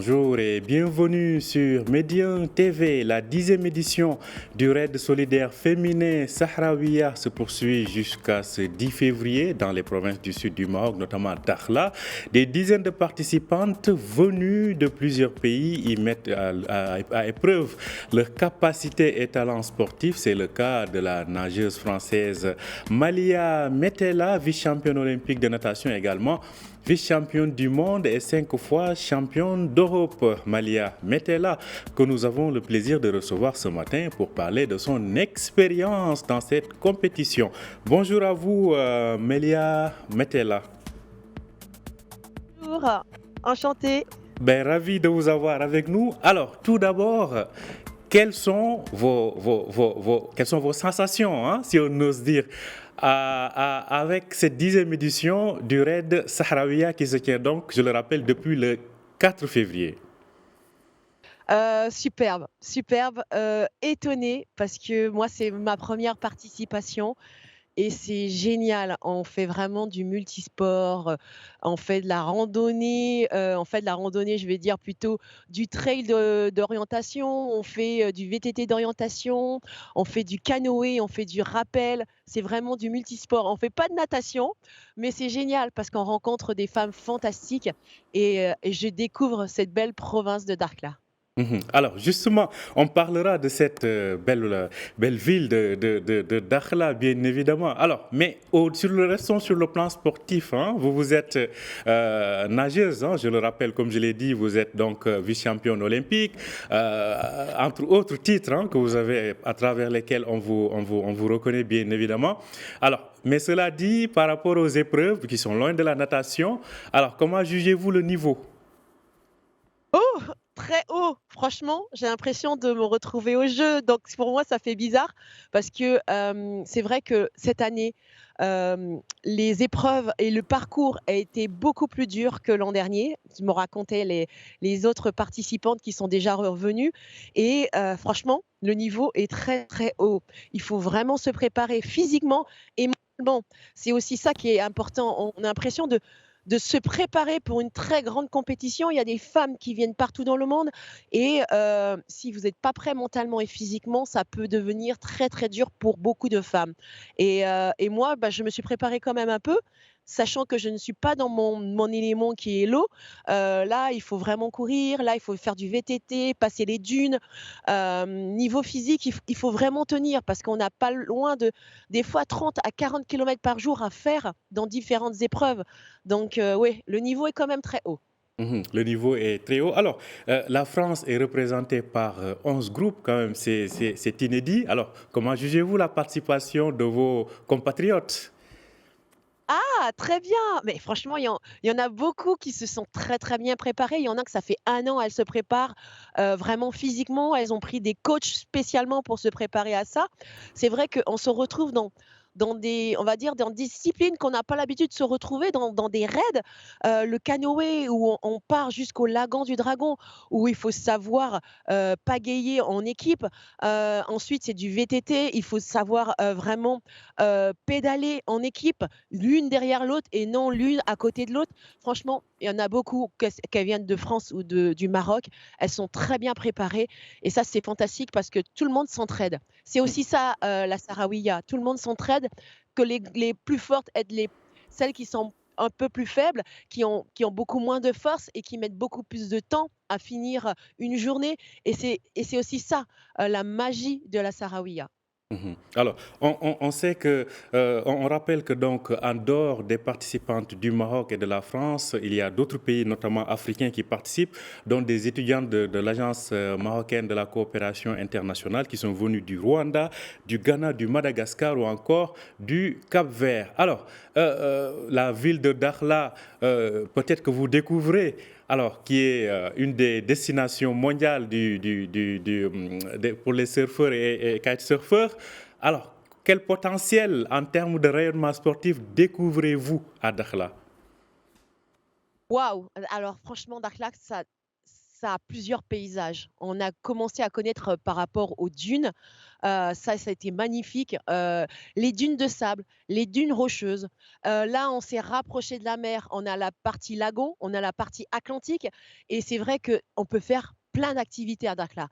bonjour et bienvenue sur Médian TV. La 10e édition du Raid solidaire féminin Sahraouia se poursuit jusqu'à ce 10 février dans les provinces du sud du Maroc, notamment Dakhla. Des dizaines de participantes venues de plusieurs pays y mettent à épreuve leur capacité et talent sportif. C'est le cas de la nageuse française Malia Metella, vice-championne olympique de natation également, vice-championne du monde et 5 fois championne d'Europe. Malia Metella, que nous avons le plaisir de recevoir ce matin pour parler de son expérience dans cette compétition. Bonjour à vous, Malia Metella. Bonjour, enchantée. Ravi de vous avoir avec nous. Alors, tout d'abord, quelles sont vos sensations, hein, si on ose dire, avec cette 10e édition du Raid Sahraouia qui se tient donc, je le rappelle, depuis le 4 février? Superbe, étonnée parce que moi c'est ma première participation et c'est génial. On fait vraiment du multisport, on fait de la randonnée, je vais dire plutôt du trail d'orientation, on fait, du VTT d'orientation, on fait du canoë, on fait du rappel. C'est vraiment du multisport. On fait pas de natation, mais c'est génial parce qu'on rencontre des femmes fantastiques et je découvre cette belle province de Dakhla. Alors justement, on parlera de cette belle ville de Dakhla, bien évidemment. Alors, mais restons sur le plan sportif. Hein, vous êtes nageuse, hein, je le rappelle, comme je l'ai dit, vous êtes donc vice-championne olympique, entre autres titres, hein, que vous avez à travers lesquels on vous reconnaît bien évidemment. Alors, mais cela dit, par rapport aux épreuves qui sont loin de la natation, alors comment jugez-vous le niveau? Oh! Très haut! Franchement, j'ai l'impression de me retrouver au jeu, donc pour moi, ça fait bizarre parce que, c'est vrai que cette année, les épreuves et le parcours a été beaucoup plus dur que l'an dernier. Me racontaient les autres participantes qui sont déjà revenues et franchement, le niveau est très, très haut. Il faut vraiment se préparer physiquement et mentalement. C'est aussi ça qui est important. On a l'impression de se préparer pour une très grande compétition. Il y a des femmes qui viennent partout dans le monde et si vous n'êtes pas prêt mentalement et physiquement, ça peut devenir très, très dur pour beaucoup de femmes et moi, bah, je me suis préparée quand même un peu, sachant que je ne suis pas dans mon élément qui est l'eau. Là, il faut vraiment courir, là, il faut faire du VTT, passer les dunes. Niveau physique, il faut vraiment tenir parce qu'on n'a pas loin de des fois 30 à 40 kilomètres par jour à faire dans différentes épreuves. Donc oui, le niveau est quand même très haut. Le niveau est très haut. Alors, la France est représentée par 11 groupes, quand même, c'est inédit. Alors, comment jugez-vous la participation de vos compatriotes? Ah, très bien! Mais franchement, il y en a beaucoup qui se sont très, très bien préparées. Il y en a que ça fait 1 an, elles se préparent, vraiment physiquement. Elles ont pris des coachs spécialement pour se préparer à ça. C'est vrai qu'on se retrouve dans des on va dire, dans des disciplines qu'on n'a pas l'habitude de se retrouver, dans des raids. Le canoë où on part jusqu'au lagon du Dragon, où il faut savoir, pagayer en équipe. Ensuite, c'est du VTT. Il faut savoir, vraiment, pédaler en équipe, l'une derrière l'autre et non l'une à côté de l'autre. Franchement, il y en a beaucoup qu'elles viennent de France ou du Maroc. Elles sont très bien préparées et ça, c'est fantastique parce que tout le monde s'entraide. C'est aussi ça, la Sahraouia. Tout le monde s'entraide, que les plus fortes aident celles qui sont un peu plus faibles, qui ont beaucoup moins de force et qui mettent beaucoup plus de temps à finir une journée et c'est aussi ça, la magie de la Sahraouia. Alors, on sait que, on rappelle que donc, en dehors des participantes du Maroc et de la France, il y a d'autres pays, notamment africains, qui participent, dont des étudiants de l'Agence marocaine de la coopération internationale qui sont venus du Rwanda, du Ghana, du Madagascar ou encore du Cap-Vert. Alors, la ville de Dakhla, peut-être que vous découvrez alors, qui est une des destinations mondiales pour les surfeurs et kitesurfers. Alors, quel potentiel en termes de rayonnement sportif découvrez-vous à Dakhla? Waouh! Alors franchement, Dakhla, ça a plusieurs paysages. On a commencé à connaître, par rapport aux dunes, ça a été magnifique, les dunes de sable, les dunes rocheuses. Là, on s'est rapproché de la mer, on a la partie lagon, on a la partie atlantique et c'est vrai qu'on peut faire plein d'activités à Dakhla.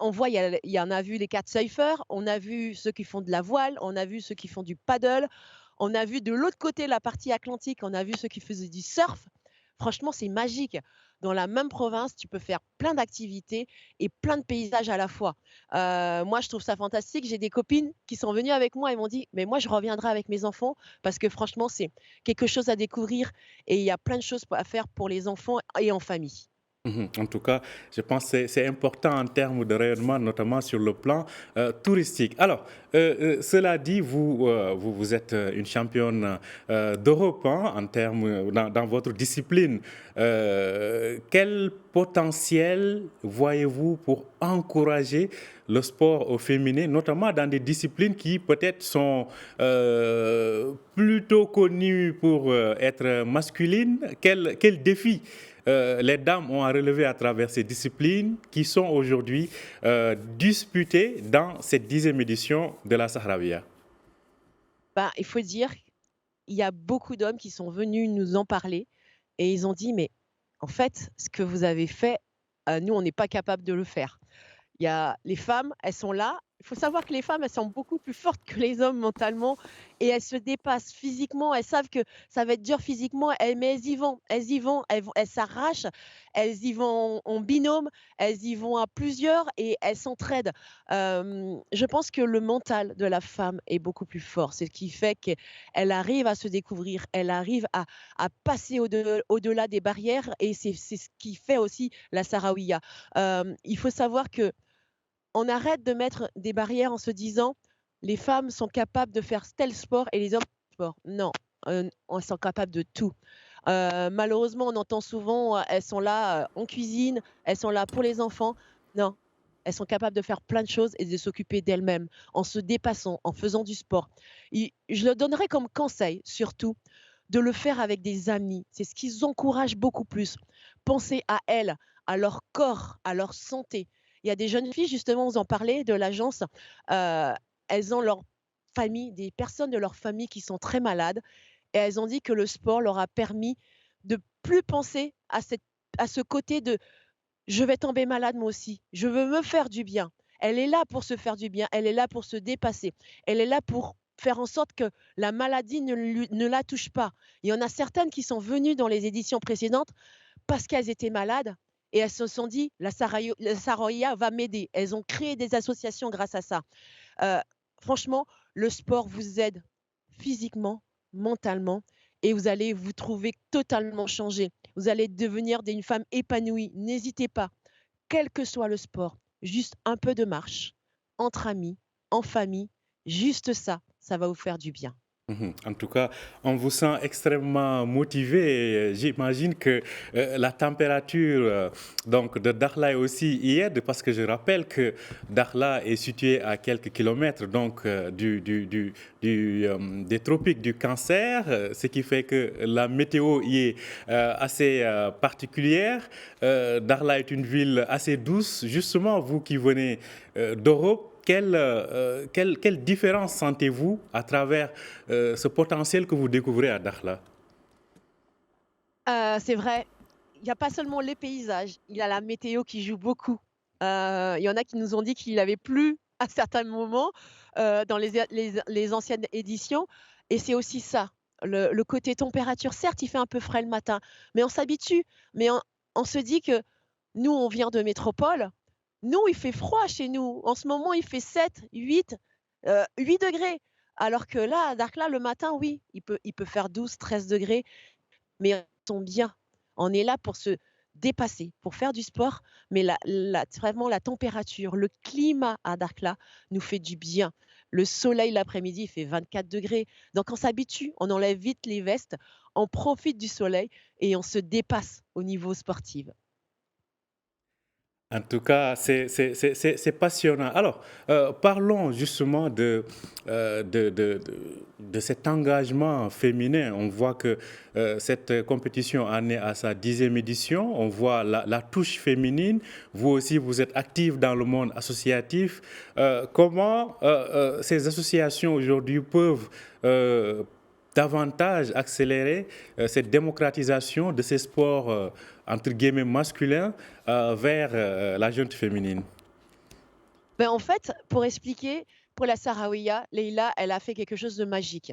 On voit, il y en a vu les kitesurfers, on a vu ceux qui font de la voile, on a vu ceux qui font du paddle, on a vu de l'autre côté la partie atlantique, on a vu ceux qui faisaient du surf. Franchement, c'est magique. Dans la même province, tu peux faire plein d'activités et plein de paysages à la fois. Moi, je trouve ça fantastique. J'ai des copines qui sont venues avec moi et m'ont dit: «Mais moi, je reviendrai avec mes enfants parce que franchement, c'est quelque chose à découvrir et il y a plein de choses à faire pour les enfants et en famille». En tout cas, je pense que c'est important en termes de rayonnement, notamment sur le plan touristique. Alors, cela dit, vous êtes une championne d'Europe hein, en termes, dans votre discipline. Quel potentiel voyez-vous pour encourager le sport au féminin, notamment dans des disciplines qui peut-être sont plutôt connues pour être masculines? Quel défi les dames ont à relever à travers ces disciplines qui sont aujourd'hui disputées dans cette 10e édition de la Sahrawiya? Bah, il faut dire, il y a beaucoup d'hommes qui sont venus nous en parler et ils ont dit: «Mais en fait, ce que vous avez fait, nous, on n'est pas capable de le faire». Il y a les femmes, elles sont là. Il faut savoir que les femmes, elles sont beaucoup plus fortes que les hommes mentalement et elles se dépassent physiquement. Elles savent que ça va être dur physiquement, mais elles y vont, elles s'arrachent, elles y vont en binôme, elles y vont à plusieurs et elles s'entraident. Je pense que le mental de la femme est beaucoup plus fort. C'est ce qui fait qu'elle arrive à se découvrir, elle arrive à passer au-delà des barrières et c'est ce qui fait aussi la Sahraouia. Il faut savoir que on arrête de mettre des barrières en se disant: «Les femmes sont capables de faire tel sport et les hommes tel sport». Non, elles sont capables de tout. Malheureusement, on entend souvent, elles sont là, en cuisine, elles sont là pour les enfants. Non, elles sont capables de faire plein de choses et de s'occuper d'elles-mêmes, en se dépassant, en faisant du sport. Je le donnerais comme conseil, surtout, de le faire avec des amis. C'est ce qui encourage beaucoup plus. Penser à elles, à leur corps, à leur santé. Il y a des jeunes filles, justement, vous en parlez de l'agence, heu, elles ont leur famille, des personnes de leur famille qui sont très malades et elles ont dit que le sport leur a permis de plus penser à ce côté de: «Je vais tomber malade moi aussi, je veux me faire du bien». Elle est là pour se faire du bien, elle est là pour se dépasser, elle est là pour faire en sorte que la maladie ne la touche pas. Il y en a certaines qui sont venues dans les éditions précédentes parce qu'elles étaient malades et elles se sont dit: La Sararia va m'aider». Elles ont créé des associations grâce à ça. Heu, Franchement, le sport vous aide physiquement, mentalement et vous allez vous trouver totalement changée. Vous allez devenir une femme épanouie. N'hésitez pas, quel que soit le sport, juste un peu de marche, entre amis, en famille, juste ça, ça va vous faire du bien. En tout cas, on vous sent extrêmement motivé et j'imagine que la température donc de Dakhla aussi y aide parce que je rappelle que Dakhla est situé à quelques kilomètres donc des tropiques du Cancer, ce qui fait que la météo y est assez particulière. Dakhla est une ville assez douce. Justement, vous qui venez d'Europe, quelle différence sentez-vous à travers ce potentiel que vous découvrez à Dakhla? C'est vrai, il y a pas seulement les paysages, il y a la météo qui joue beaucoup. Il y en a qui nous ont dit qu'il avait plu à certains moments, dans les anciennes éditions et c'est aussi ça, le côté température. Certes, il fait un peu frais le matin, mais on s'habitue. Mais on se dit que nous, on vient de métropole. Nous, il fait froid chez nous. En ce moment, il fait 7, 8, 8 degrés. Alors que là, à Dakhla, le matin, oui, il peut faire 12, 13 degrés mais on sont bien. On est là pour se dépasser, pour faire du sport, mais vraiment la température, le climat à Dakhla nous fait du bien. Le soleil l'après-midi, il fait 24 degrés. Donc on s'habitue, on enlève vite les vestes, on profite du soleil et on se dépasse au niveau sportif. En tout cas, c'est passionnant. Alors, parlons justement de cet engagement féminin. On voit que cette compétition en est à sa 10e édition. On voit la touche féminine. Vous aussi, vous êtes active dans le monde associatif. Comment ces associations aujourd'hui peuvent davantage accélérer cette démocratisation de ces sports, entre guillemets, masculins vers la gente féminine? Ben, en fait, pour expliquer, pour la Sahraouia, Leïla, elle a fait quelque chose de magique.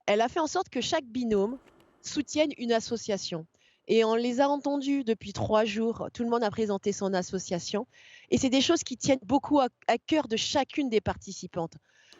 Elle a fait en sorte que chaque binôme soutienne une association. Et on les a entendus depuis 3 jours. Tout le monde a présenté son association. Et c'est des choses qui tiennent beaucoup à cœur de chacune des participantes.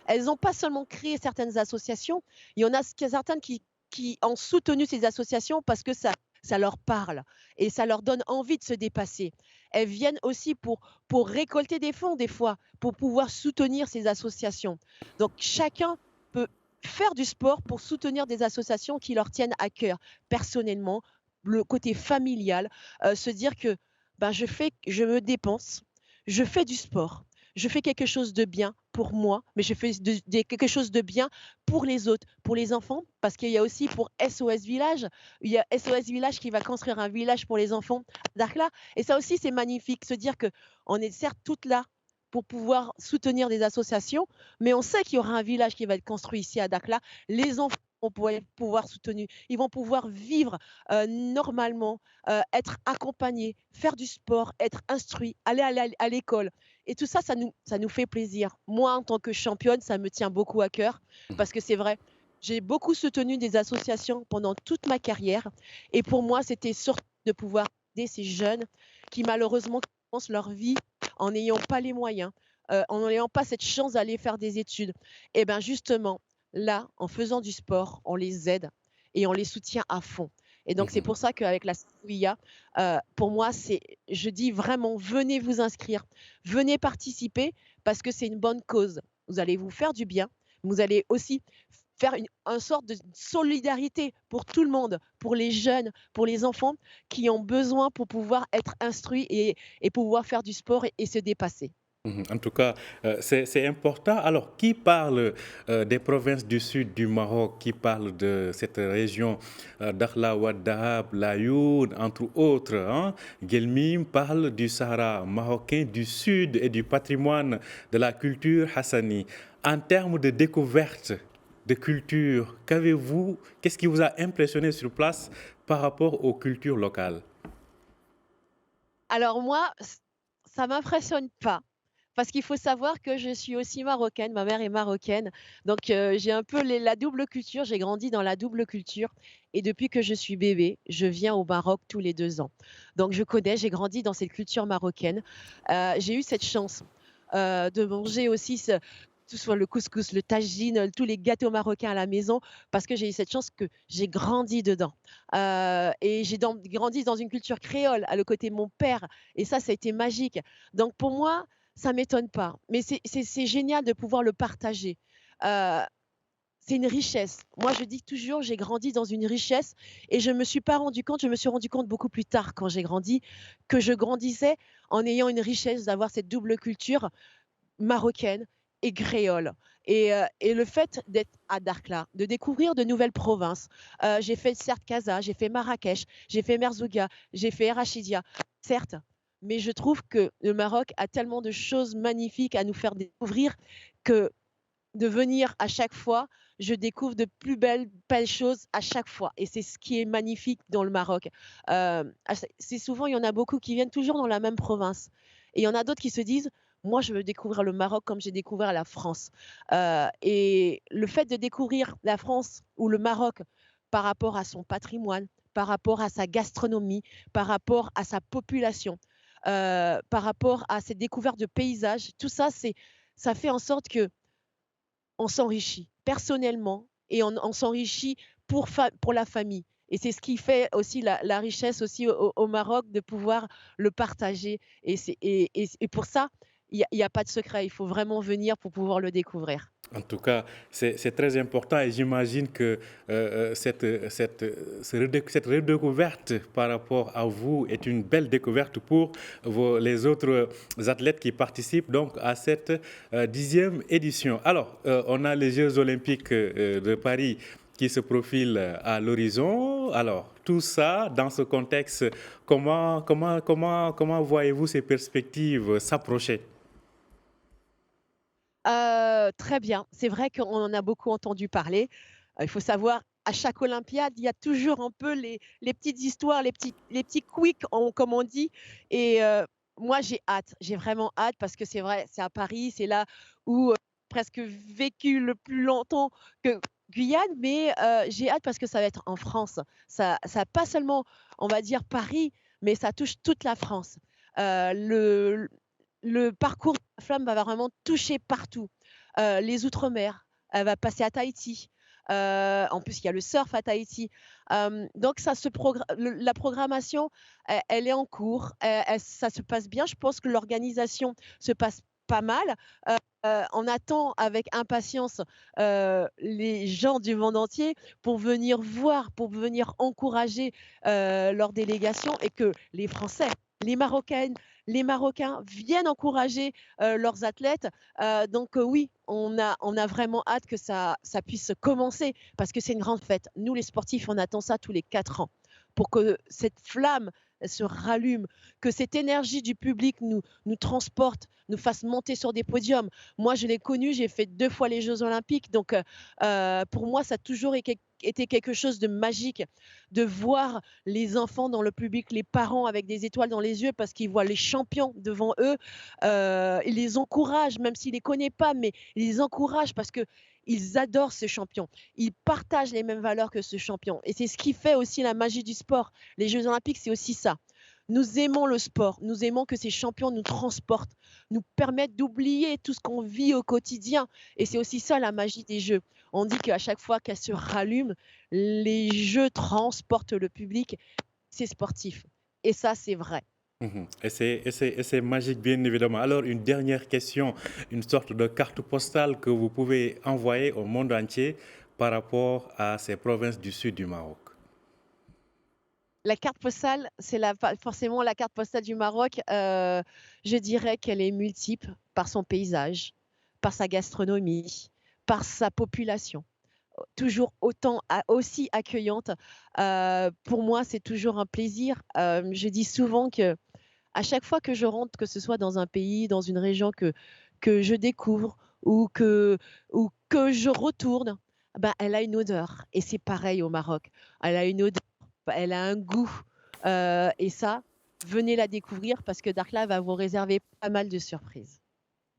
Elles n'ont pas seulement créé certaines associations, il y en a certaines qui ont soutenu ces associations parce que ça leur parle et ça leur donne envie de se dépasser. Elles viennent aussi pour récolter des fonds des fois, pour pouvoir soutenir ces associations. Donc chacun peut faire du sport pour soutenir des associations qui leur tiennent à cœur. Personnellement, le côté familial, se dire que ben, je me dépense, je fais du sport, je fais quelque chose de bien pour moi, mais je fais quelque chose de bien pour les autres, pour les enfants, parce qu'il y a aussi pour SOS Village, il y a SOS Village qui va construire un village pour les enfants à Dakhla. Et ça aussi, c'est magnifique, se dire que on est certes toutes là pour pouvoir soutenir des associations, mais on sait qu'il y aura un village qui va être construit ici à Dakhla. Les enfants vont pouvoir soutenir, ils vont pouvoir vivre normalement, être accompagnés, faire du sport, être instruits, aller à l'école. Et tout ça, ça nous fait plaisir. Moi, en tant que championne, ça me tient beaucoup à cœur parce que c'est vrai, j'ai beaucoup soutenu des associations pendant toute ma carrière. Et pour moi, c'était surtout de pouvoir aider ces jeunes qui malheureusement commencent leur vie en n'ayant pas les moyens, en n'ayant pas cette chance d'aller faire des études. Et bien justement, là, en faisant du sport, on les aide et on les soutient à fond. Et donc c'est Mhm. pour ça qu'avec la Savoia, pour moi, je dis vraiment, venez vous inscrire, venez participer parce que c'est une bonne cause. Vous allez vous faire du bien, vous allez aussi faire une sorte de solidarité pour tout le monde, pour les jeunes, pour les enfants qui ont besoin pour pouvoir être instruits et pouvoir faire du sport et se dépasser. Mhm. En tout cas, c'est important. Alors, qui parle des provinces du sud du Maroc, qui parle de cette région Dakhla, Ouad Dahab, Laayoune, entre autres, hein? Guelmim parle du Sahara marocain, du sud et du patrimoine de la culture hassani. En termes de découverte de culture, qu'est-ce qui vous a impressionné sur place par rapport aux cultures locales? Alors moi, ça m'impressionne pas. Parce qu'il faut savoir que je suis aussi marocaine, ma mère est marocaine, donc j'ai un peu la double culture, j'ai grandi dans la double culture et depuis que je suis bébé, je viens au Maroc tous les 2 ans. Donc je connais, j'ai grandi dans cette culture marocaine. J'ai eu cette chance, de manger aussi que ce soit le couscous, le tagine, tous les gâteaux marocains à la maison parce que j'ai eu cette chance que j'ai grandi dedans. Et j'ai grandi dans une culture créole, à le côté de mon père et ça a été magique. Donc pour moi, ça m'étonne pas, mais c'est génial de pouvoir le partager. Heu, c'est une richesse. Moi, je dis toujours, j'ai grandi dans une richesse et je me suis rendu compte beaucoup plus tard quand j'ai grandi, que je grandissais en ayant une richesse d'avoir cette double culture marocaine et créole et le fait d'être à Dakhla, de découvrir de nouvelles provinces. J'ai fait certes Casa, j'ai fait Marrakech, j'ai fait Merzouga, j'ai fait Rachidia, certes, mais je trouve que le Maroc a tellement de choses magnifiques à nous faire découvrir que de venir à chaque fois, je découvre de plus belles choses à chaque fois et c'est ce qui est magnifique dans le Maroc. C'est souvent il y en a beaucoup qui viennent toujours dans la même province et il y en a d'autres qui se disent: «Moi, je veux découvrir le Maroc comme j'ai découvert la France». Et le fait de découvrir la France ou le Maroc par rapport à son patrimoine, par rapport à sa gastronomie, par rapport à sa population, par rapport à ses découvertes de paysages, tout ça, ça fait en sorte que on s'enrichit personnellement et on s'enrichit pour la famille et c'est ce qui fait aussi la richesse aussi au Maroc de pouvoir le partager et pour ça, il y a pas de secret, il faut vraiment venir pour pouvoir le découvrir. En tout cas, c'est très important et j'imagine que cette redécouverte par rapport à vous est une belle découverte pour les autres athlètes qui participent donc à cette 10e édition. Alors, on a les Jeux olympiques de Paris qui se profilent à l'horizon. Alors, tout ça, dans ce contexte, comment voyez-vous ces perspectives s'approcher? Très bien. C'est vrai qu'on en a beaucoup entendu parler. Il faut savoir, à chaque olympiade, il y a toujours un peu les petites histoires, les petits quick, comme on dit et moi, j'ai hâte. J'ai vraiment hâte parce que c'est vrai, c'est à Paris, c'est là où, presque vécu le plus longtemps que Guyane, mais j'ai hâte parce que ça va être en France. Ça pas seulement, on va dire Paris, mais ça touche toute la France. Le parcours de la flamme va vraiment toucher partout. Les outre-mer, elle va passer à Tahiti. En plus, il y a le surf à Tahiti. Donc ça se la programmation, elle est en cours, ça se passe bien. Je pense que l'organisation se passe pas mal. On attend avec impatience, les gens du monde entier pour venir voir, pour venir encourager, leur délégation et que les Français, les Marocaines, les Marocains viennent encourager, leurs athlètes. Donc oui, on a vraiment hâte que ça puisse commencer parce que c'est une grande fête. Nous, les sportifs, on attend ça tous les 4 ans pour que cette flamme, elle se rallume, que cette énergie du public nous transporte, nous fasse monter sur des podiums. Moi, je l'ai connu, j'ai fait 2 fois les Jeux olympiques, donc pour moi, ça a toujours été quelque chose de magique de voir les enfants dans le public, les parents avec des étoiles dans les yeux parce qu'ils voient les champions devant eux. Ils les encouragent, même s'ils les connaissent pas, mais ils les encouragent parce qu'ils adorent ce champion. Ils partagent les mêmes valeurs que ce champion et c'est ce qui fait aussi la magie du sport. Les Jeux olympiques, c'est aussi ça. Nous aimons le sport, nous aimons que ces champions nous transportent, nous permettent d'oublier tout ce qu'on vit au quotidien et c'est aussi ça la magie des Jeux. On dit qu'à chaque fois qu'elles se rallument, les Jeux transportent le public, c'est sportif et ça, c'est vrai. Mhm. Et c'est magique, bien évidemment. Alors, une dernière question, une sorte de carte postale que vous pouvez envoyer au monde entier par rapport à ces provinces du sud du Maroc. La carte postale, c'est forcément la carte postale du Maroc. Je dirais qu'elle est multiple par son paysage, par sa gastronomie, par sa population. Toujours aussi accueillante. Pour moi, c'est toujours un plaisir. Je dis souvent que à chaque fois que je rentre, que ce soit dans un pays, dans une région que je découvre ou que je retourne, ben, elle a une odeur. Et c'est pareil au Maroc. Elle a une odeur, elle a un goût. Et ça, venez la découvrir parce que Dakhla va vous réserver pas mal de surprises.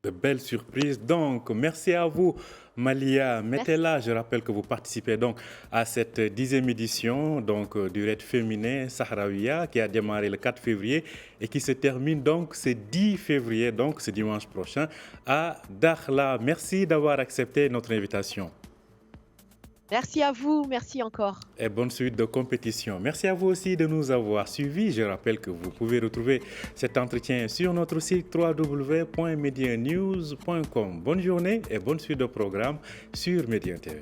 De belles surprises. Donc, merci à vous, Malia Merci. Metella. Je rappelle que vous participez donc à cette 10e édition donc, du Raid féminin Sahraouia qui a démarré le 4 février et qui se termine donc ce 10 février, donc ce dimanche prochain, à Dakhla. Merci d'avoir accepté notre invitation. Merci à vous. Merci encore. Et bonne suite de compétition. Merci à vous aussi de nous avoir suivis. Je rappelle que vous pouvez retrouver cet entretien sur notre site www.medianews.com. Bonne journée et bonne suite de programme sur Média TV.